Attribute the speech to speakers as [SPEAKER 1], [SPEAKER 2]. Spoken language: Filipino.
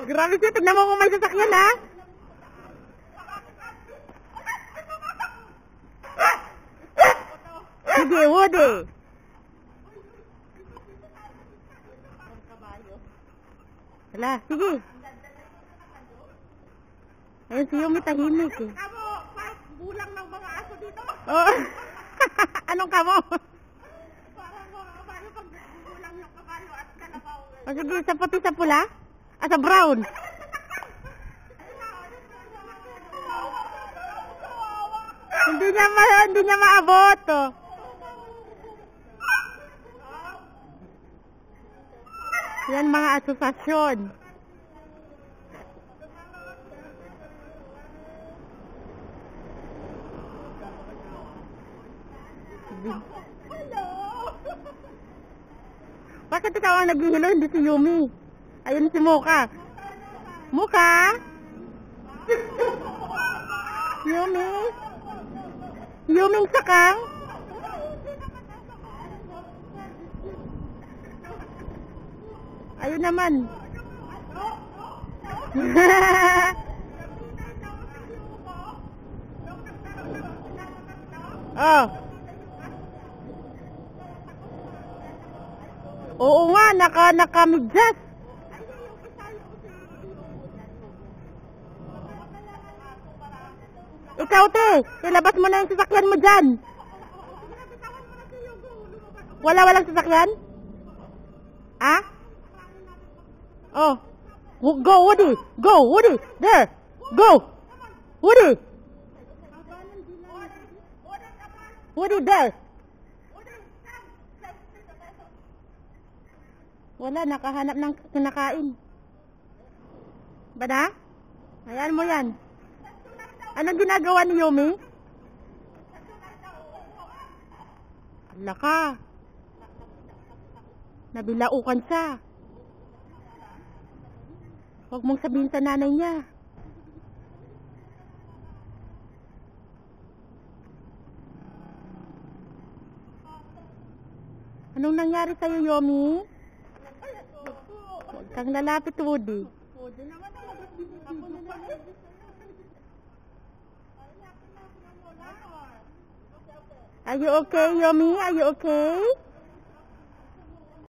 [SPEAKER 1] Grabe siya, tignan mo kung may sasakyan, ha? Sige, Woody. Hala, sige. Ayun si Yumi tahimik eh.
[SPEAKER 2] Kamo, bulang ng mga aso dito.
[SPEAKER 1] Oh. Anong kamo?
[SPEAKER 2] Parang paano pag bulang ng kabalo at kalabaw.
[SPEAKER 1] O sige, sa puti sa pula? Ah, sa brown? Hindi niya maabot, oh. Yan mga asosasyon. Bakit ikaw ang naghihilo, hindi si Yumi? Ayun si Muka. Muka? Yumi? Yuming sakang? Ayun naman. Oh. Oo nga, nakamidjas. Ikaw, te, ilabas mo na yung sasakyan mo dyan. Walang sasakyan? Ha? Oh. Go, Woody. Go, Woody. There. Go. Woody. Woody, there. Wala, nakahanap ng kinakain. Bada? Ayan mo yan. Anong ginagawa ni Yumi? Ala ka. Nabilaukan siya. Huwag mong sabihin sa nanay niya. Anong nangyari sa'yo, Yumi? Huwag kang lalapit, Woody. Are you okay, Yumi? Are you okay?